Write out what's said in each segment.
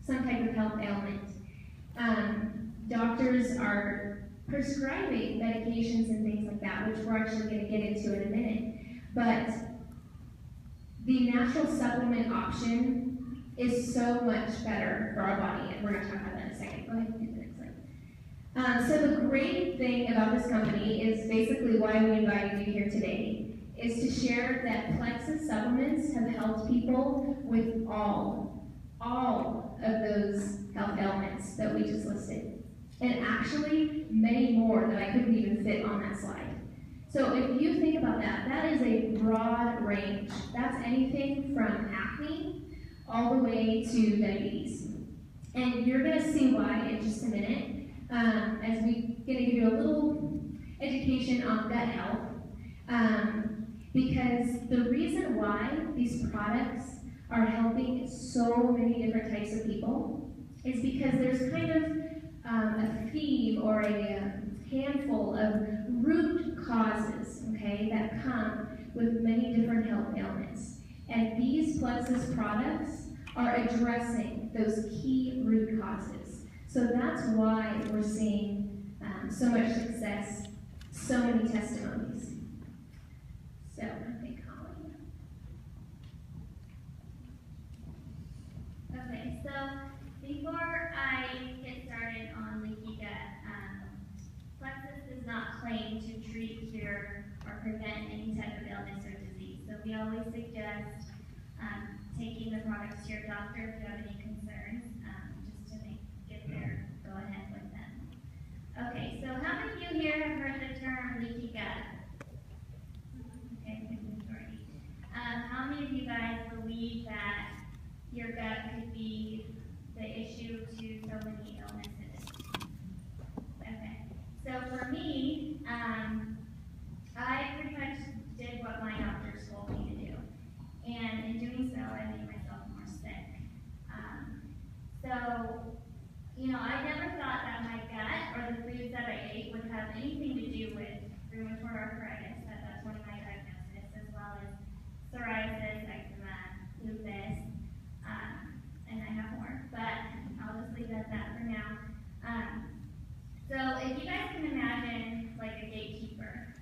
some type of health ailment. Doctors are prescribing medications and things like that, which we're actually going to get into in a minute. But the natural supplement option is so much better for our body, and we're going to talk about that in a second. Go ahead and do the next slide. So the great thing about this company is basically why we invited you here today, is to share that Plexus supplements have helped people with all of those health ailments that we just listed. And actually, many more that I couldn't even fit on that slide. So if you think about that, that is a broad range. That's anything from acne all the way to diabetes. And you're going to see why in just a minute, as we're going to give you a little education on gut health. Because the reason why these products are helping so many different types of people is because there's kind of a theme or a handful of root causes, okay, that come with many different health ailments. And these Plexus products are addressing those key root causes. So that's why we're seeing so much success, so many testimonies. So, okay, Colin. Okay, so before I get started on leaky gut, Plexus does not claim to treat, cure, or prevent any type of illness or disease. So we always suggest taking the products to your doctor if you have any concerns, just to get their go ahead with them. Okay, so how many of you here have heard the term leaky gut? Okay, good majority. How many of you guys believe that your gut could be the issue to so many illnesses? Okay, so for me, I pretty much did what my doctors told me to do, and in doing so, I made myself more sick. I never thought that my gut or the foods that I ate would have anything to do with rheumatoid arthritis. That's one of my diagnoses, as well as psoriasis, eczema, lupus, and I have more, but I'll just leave it at that for now. So if you guys can imagine like a gatekeeper,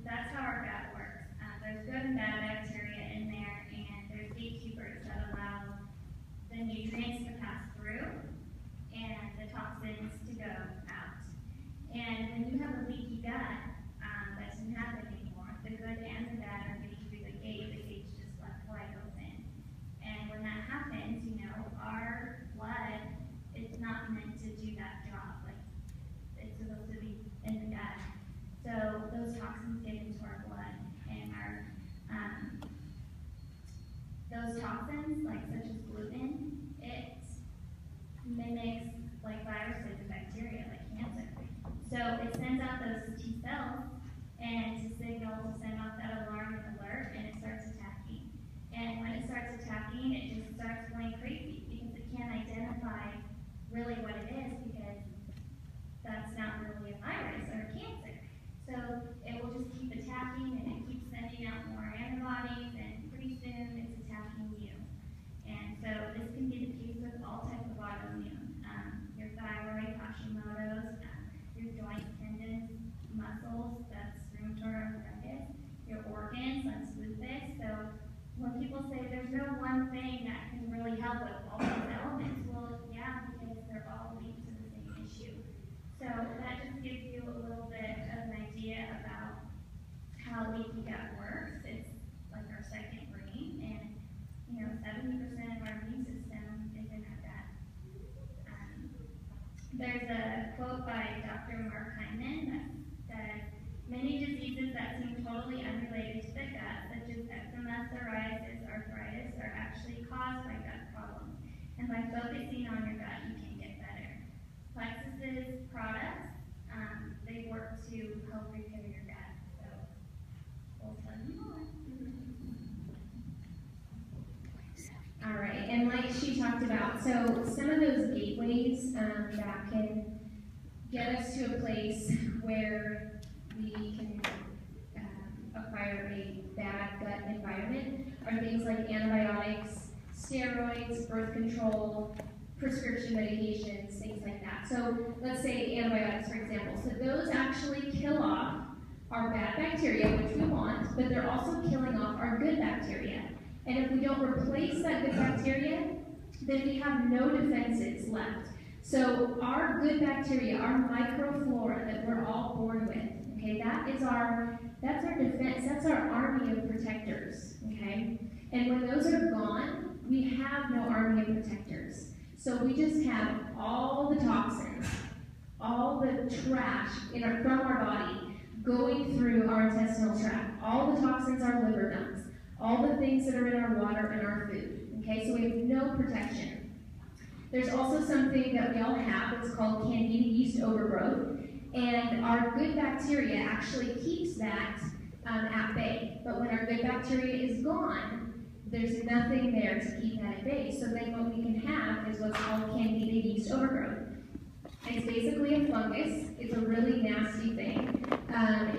that's how our gut works. There's good and bad bacteria in there, and there's gatekeepers that allow the nutrients to pass through and the toxins to go out. And when you have a leaky gut, that doesn't happen anymore. The good and the bad are getting through the gate's just left wide open. And when that happens, our blood is not meant to do that job. Like, it's supposed to be in the gut. So those toxins get into our blood, and those toxins, like such as gluten, it mimics like viruses and bacteria, like cancer. So it sends out those T cells and to send off that alarm and alert, and it starts attacking. And when it starts attacking, it just starts going crazy because it can't identify really what it is, because that's not really a virus or a cancer. So it will just keep attacking, and it keeps sending out more antibodies, and pretty soon it's attacking you. And so this can be the case with all types of autoimmune. Your thyroid, Hashimoto's, your joints, tendons, muscles, that's rheumatoid arthritis, your organs, that's lupus. So when people say there's no one thing that can really help with all these elements, well, yeah, because they're all linked to the same issue. So that just gives you a little bit of an idea about how leaky gut works. It's like our second brain, and 70% of our immune system is in our gut. There's a quote by Dr. Mark Hyman that says, "Many diseases that seem totally unrelated to the gut, such as eczema, psoriasis, arthritis, are actually caused by gut problems. And by focusing on your gut, you can get better." Plexus's products, they work to help repair your gut. So we'll tell you more. All right, and like she talked about, so some of those gateways that can get us to a place where we can acquire a bad gut environment are things like antibiotics, steroids, birth control, prescription medications, things like that. So let's say antibiotics, for example. So those actually kill off our bad bacteria, which we want, but they're also killing off our good bacteria. And if we don't replace that good bacteria, then we have no defenses left. So our good bacteria, our microflora that we're all born with, okay, that's our defense, that's our army of protectors, okay? And when those are gone, we have no army of protectors. So we just have all the toxins, all the trash from our body going through our intestinal tract. All the toxins our liver dumps, all the things that are in our water and our food, okay? So we have no protection. There's also something that we all have, it's called Candida yeast overgrowth, and our good bacteria actually keeps that at bay. But when our good bacteria is gone, there's nothing there to keep that at bay. So then what we can have is what's called Candida yeast overgrowth. It's basically a fungus. It's a really nasty thing.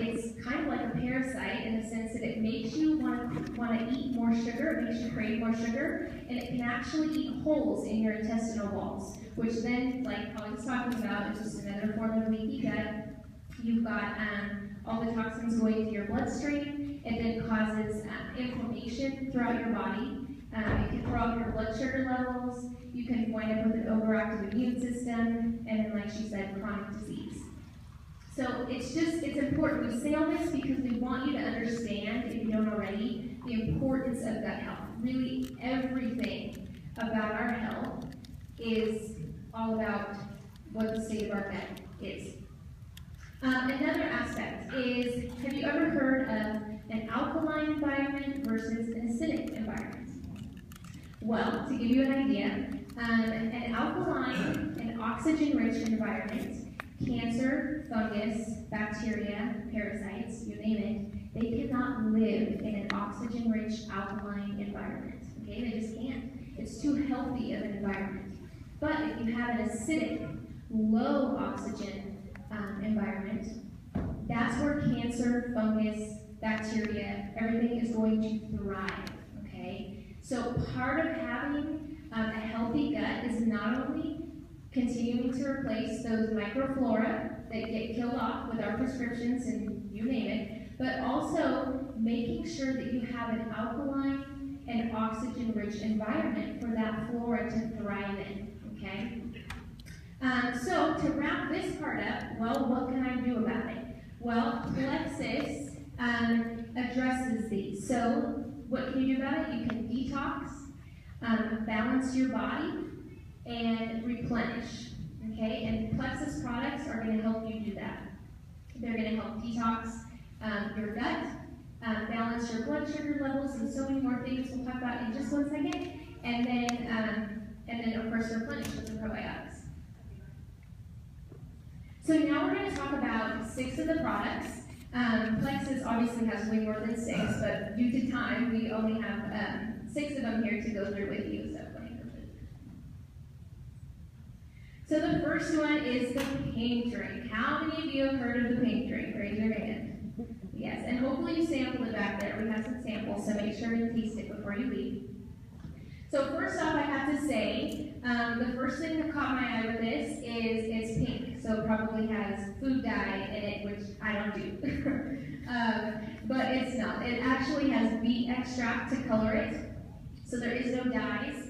It's kind of like a parasite in the sense that it makes you want to eat more sugar, it makes you crave more sugar, and it can actually eat holes in your intestinal walls, which then, like Holly was talking about, is just another form of leaky gut. You've got all the toxins going to your bloodstream. It then causes inflammation throughout your body. It can throw up your blood sugar levels. You can wind up with an overactive immune system, and then, like she said, chronic disease. So it's important. We say all this because we want you to understand, if you don't already, the importance of gut health. Really, everything about our health is all about what the state of our gut is. Another aspect is, have you ever heard of an alkaline environment versus an acidic environment? Well, to give you an idea, an alkaline and oxygen-rich environment, cancer, fungus, bacteria, parasites, you name it, they cannot live in an oxygen-rich alkaline environment. Okay, they just can't. It's too healthy of an environment. But if you have an acidic, low oxygen environment, that's where cancer, fungus, bacteria, everything is going to thrive. Okay, so part of having a healthy gut is not only continuing to replace those microflora that get killed off with our prescriptions and you name it, but also making sure that you have an alkaline and oxygen-rich environment for that flora to thrive in, okay? So to wrap this part up, well, what can I do about it? Well, Plexus addresses these. So what can you do about it? You can detox, balance your body, and replenish, okay? And Plexus products are going to help you do that. They're going to help detox your gut, balance your blood sugar levels, and so many more things we'll talk about in just 1 second. And then of course, replenish with the probiotics. So now we're going to talk about 6 of the products. Plexus obviously has way more than 6, but due to time, we only have 6 of them here to go through with you. So the first one is the pink drink. How many of you have heard of the pink drink? Raise your hand. Yes, and hopefully you sampled it back there. We have some samples, so make sure you taste it before you leave. So first off, I have to say, the first thing that caught my eye with this is it's pink. So it probably has food dye in it, which I don't do. But it's not. It actually has beet extract to color it. So there is no dyes.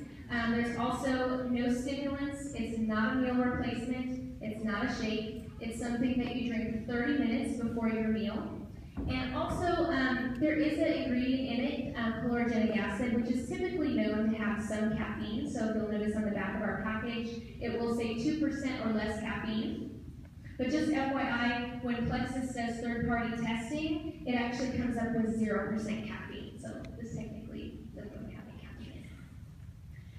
There's also no stimulants. It's not a meal replacement. It's not a shake. It's something that you drink 30 minutes before your meal. And also, there is an ingredient in it, chlorogenic acid, which is typically known to have some caffeine. So you'll notice on the back of our package, it will say 2% or less caffeine. But just FYI, when Plexus does third-party testing, it actually comes up with 0% caffeine. So this technically doesn't have any caffeine in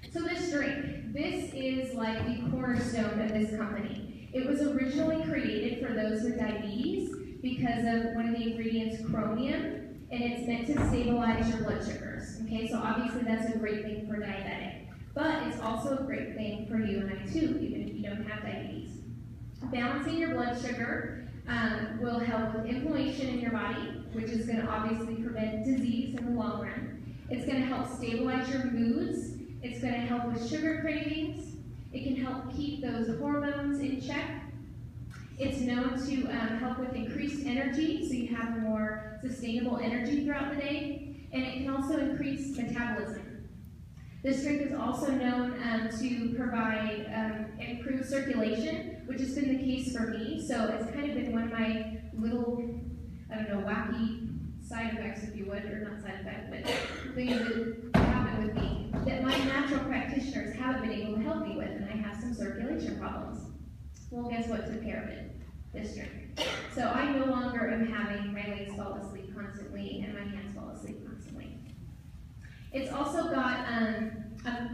it. So this drink, this is like the cornerstone of this company. It was originally created for those with diabetes because of one of the ingredients, chromium, and it's meant to stabilize your blood sugars. Okay, so obviously that's a great thing for diabetic, but it's also a great thing for you and I too, even if you don't have diabetes. Balancing your blood sugar will help with inflammation in your body, which is going to obviously prevent disease in the long run. It's going to help stabilize your moods It's going to help with sugar cravings. It can help keep those hormones in check. It's known to help with increased energy, so you have more sustainable energy throughout the day, and it can also increase metabolism. This drink is also known to provide improved circulation, which has been the case for me, so it's kind of been one of my little, wacky side effects, if you would, or not side effects, but things that happen with me that my natural practitioners haven't been able to help me with, and I have some circulation problems. Well, guess what took care of it? This drink. So I no longer am having my legs fall asleep constantly and my hands fall asleep constantly. It's also got a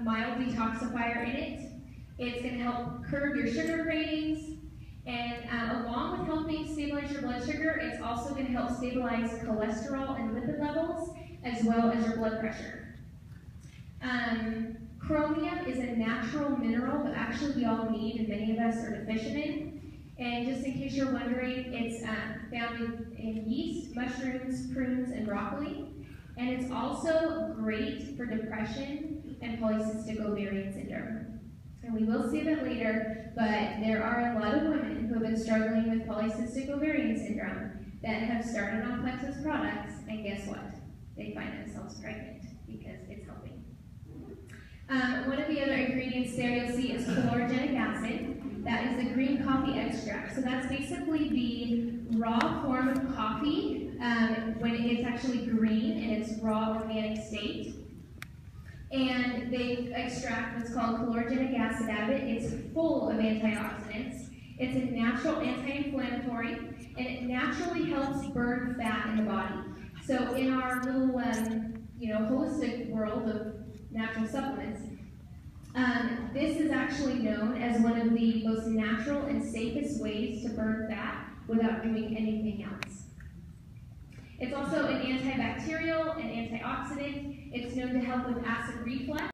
mild detoxifier in it. It's going to help curb your sugar cravings, and along with helping stabilize your blood sugar, it's also going to help stabilize cholesterol and lipid levels, as well as your blood pressure. Chromium is a natural mineral that actually we all need and many of us are deficient in. And just in case you're wondering, it's found in yeast, mushrooms, prunes, and broccoli. And it's also great for depression and polycystic ovarian syndrome. And we will see that later, but there are a lot of women who have been struggling with polycystic ovarian syndrome that have started on Plexus products, and guess what? They find themselves pregnant because it's helping. One of the other ingredients there you'll see is chlorogenic acid. That is the green coffee extract. So that's basically the raw form of coffee when it's actually green in its raw organic state. And they extract what's called chlorogenic acid out of it. It's full of antioxidants. It's a natural anti-inflammatory, and it naturally helps burn fat in the body. So in our little, holistic world of natural supplements, this is actually known as one of the most natural and safest ways to burn fat without doing anything else. It's also an antibacterial and antioxidant. It's known to help with acid reflux.